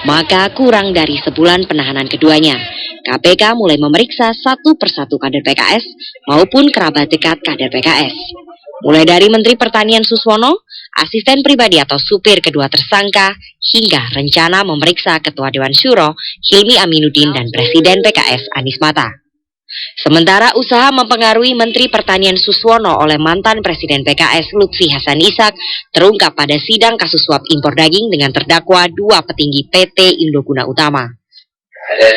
maka kurang dari sebulan penahanan keduanya, KPK mulai memeriksa satu persatu kader PKS maupun kerabat dekat kader PKS. Mulai dari Menteri Pertanian Suswono, asisten pribadi atau supir kedua tersangka, hingga rencana memeriksa Ketua Dewan Syuro Hilmi Aminuddin dan Presiden PKS Anies Mata. Sementara usaha mempengaruhi Menteri Pertanian Suswono oleh mantan Presiden PKS Lutfi Hasan Ishak terungkap pada sidang kasus suap impor daging dengan terdakwa dua petinggi PT Indoguna Utama. Ada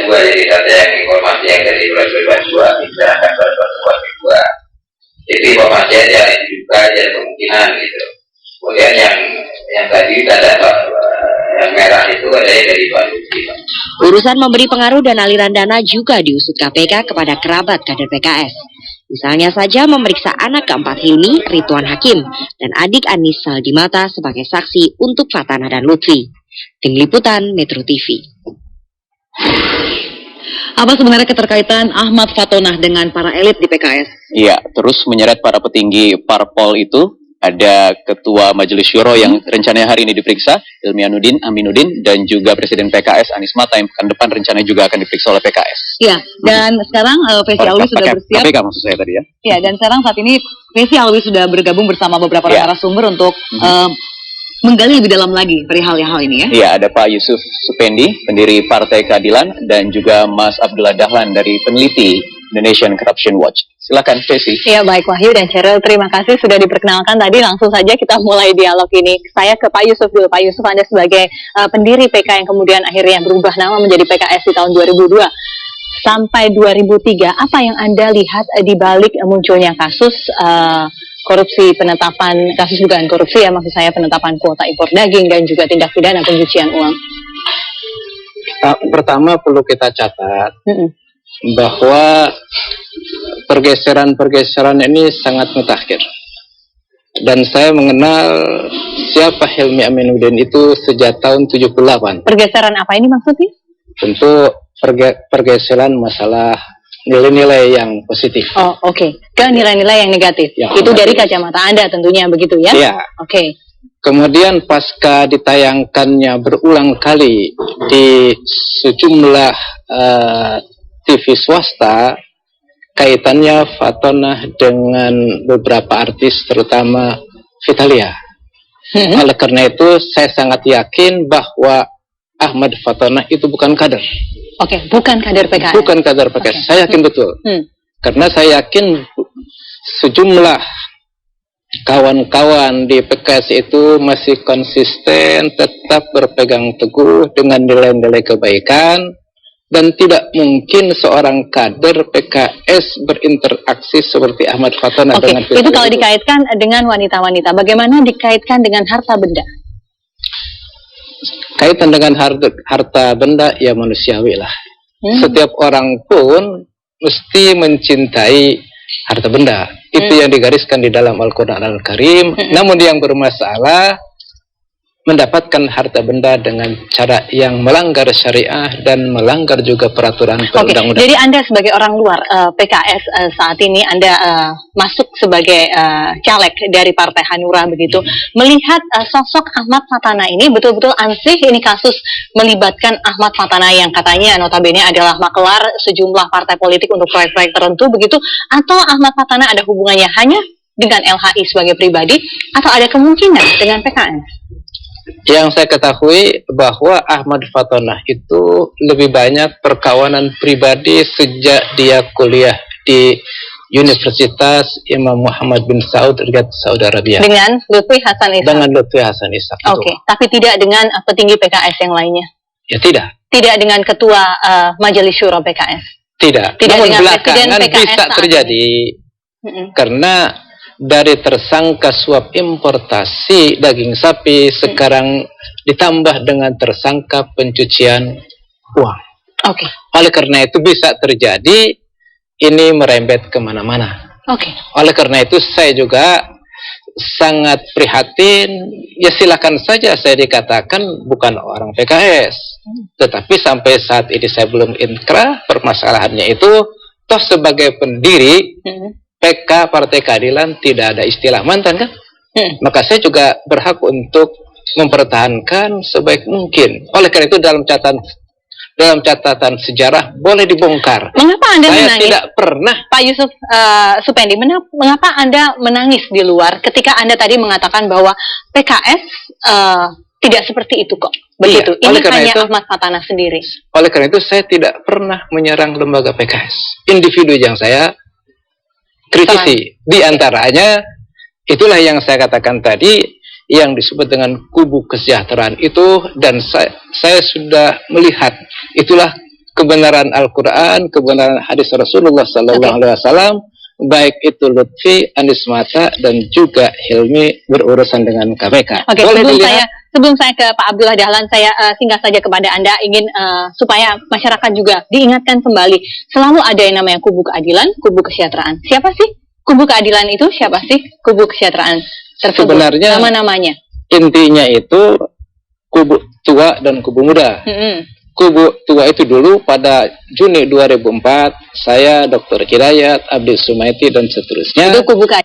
dua, jadi ada yang informasi yang dari 2022 diserahkan ke 2022. Jadi informasi yang diduga ada kemungkinan gitu. Kemudian yang tadi ada yang merah itu ada dari Lutfi. Urusan memberi pengaruh dan aliran dana juga diusut KPK kepada kerabat kader PKS. Misalnya saja memeriksa anak keempat Hilmi, Ridwan Hakim, dan adik Anies Saldimata sebagai saksi untuk Fatana dan Lutfi. Tim Liputan Metro TV. Apa sebenarnya keterkaitan Ahmad Fatonah dengan para elit di PKS? Iya, terus menyeret para petinggi parpol itu. Ada Ketua Majelis Syuro yang rencananya hari ini diperiksa, Hilmi Aminuddin, dan juga Presiden PKS Anies Mata yang pekan depan rencananya juga akan diperiksa oleh PKS. Iya, dan sekarang Fesi Alwi sudah bersiap. KPK maksud saya tadi ya. Iya, dan sekarang saat ini Fesi Alwi sudah bergabung bersama beberapa narasumber untuk menggali lebih dalam lagi perihal hal ini ya. Iya, ada Pak Yusuf Supendi, pendiri Partai Keadilan, dan juga Mas Abdullah Dahlan dari peneliti Indonesian Corruption Watch. Silakan, Fesi. Iya, baik Wahyu dan Cheryl, terima kasih sudah diperkenalkan tadi. Langsung saja kita mulai dialog ini. Saya ke Pak Yusuf dulu. Pak Yusuf, Anda sebagai pendiri PK yang kemudian akhirnya berubah nama menjadi PKS di tahun 2002 sampai 2003. Apa yang Anda lihat di balik munculnya kasus korupsi, penetapan kasus dugaan korupsi ya, maksud saya penetapan kuota impor daging dan juga tindak pidana pencucian uang? Pertama perlu kita catat bahwa pergeseran ini sangat mutakhir. Dan saya mengenal siapa Hilmi Aminuddin itu sejak tahun 78. Pergeseran apa ini maksudnya? Tentu pergeseran masalah nilai-nilai yang positif. Oh, oke. Ke nilai-nilai yang negatif. Ya, itu dari kacamata Anda tentunya begitu ya? Iya. Oke. Kemudian pasca ditayangkannya berulang kali di sejumlah TV swasta, kaitannya Fatonah dengan beberapa artis terutama Vitalia. Oleh karena itu saya sangat yakin bahwa Ahmad Fatonah itu bukan kader. Oke, bukan kader PKS. Bukan kader PKS. Saya yakin betul. Karena saya yakin sejumlah kawan-kawan di PKS itu masih konsisten, tetap berpegang teguh dengan nilai-nilai kebaikan. Dan tidak mungkin seorang kader PKS berinteraksi seperti Ahmad Fatonah dengan itu kalau dikaitkan dengan wanita-wanita, bagaimana dikaitkan dengan harta benda? Kaitan dengan harta benda ya manusiawi lah. Setiap orang pun mesti mencintai harta benda. Itu yang digariskan di dalam Al-Quran Al-Karim. Namun yang bermasalah mendapatkan harta benda dengan cara yang melanggar syariah dan melanggar juga peraturan perundang-undangan. Jadi Anda sebagai orang luar PKS saat ini Anda masuk sebagai caleg dari Partai Hanura begitu, melihat sosok Ahmad Fatana ini betul-betul ansih ini kasus melibatkan Ahmad Fatana yang katanya notabene adalah makelar sejumlah partai politik untuk proyek-proyek tertentu begitu, atau Ahmad Fatana ada hubungannya hanya dengan LHI sebagai pribadi atau ada kemungkinan dengan PKS? Yang saya ketahui bahwa Ahmad Fatonah itu lebih banyak perkawanan pribadi sejak dia kuliah di Universitas Imam Muhammad bin Saud Riyadh, Saudi Arabia. Dengan Lutfi Hasan Ishak. Dengan Lutfi Hasan Ishak. Oke, tapi tidak dengan petinggi PKS yang lainnya. Ya tidak. Tidak dengan Ketua Majelis Syuro PKS. Tidak. Tidak Namun dengan belakangan PKS bisa terjadi karena dari tersangka suap importasi daging sapi sekarang ditambah dengan tersangka pencucian uang. Oke. Oleh karena itu bisa terjadi ini merembet kemana-mana. Oke. Oleh karena itu saya juga sangat prihatin. Ya silakan saja saya dikatakan bukan orang PKS, tetapi sampai saat ini saya belum inkrah permasalahannya itu. Toh sebagai pendiri PK Partai Keadilan tidak ada istilah mantan kan? Maka saya juga berhak untuk mempertahankan sebaik mungkin. Oleh karena itu dalam catatan sejarah boleh dibongkar. Mengapa Anda Saya menangis? tidak pernah. Pak Yusuf Supendi, mengapa Anda menangis di luar ketika Anda tadi mengatakan bahwa PKS tidak seperti itu kok? Begitu. Iya, Ini karena hanya itu, Ahmad Fatana sendiri. Oleh karena itu saya tidak pernah menyerang lembaga PKS. Individu yang saya kritisi. Di antaranya itulah yang saya katakan tadi, yang disebut dengan kubu kesejahteraan itu, dan saya sudah melihat itulah kebenaran Al-Quran, kebenaran hadis Rasulullah Sallallahu Alaihi Wasallam, baik itu Lutfi, Anies Mata, dan juga Hilmi berurusan dengan KPK. Oke, sebelum saya ke Pak Abdullah Dahlan, saya singgah saja kepada Anda, ingin supaya masyarakat juga diingatkan kembali, selalu ada yang namanya kubu keadilan, kubu kesejahteraan. Siapa sih kubu keadilan itu? Siapa sih kubu kesejahteraan tersebut? Sebenarnya nama-namanya intinya itu kubu tua dan kubu muda. Kubu tua itu dulu pada Juni 2004, saya, Dr. Hidayat, Abdi Sumaiti, dan seterusnya. Itu kubu keadilan.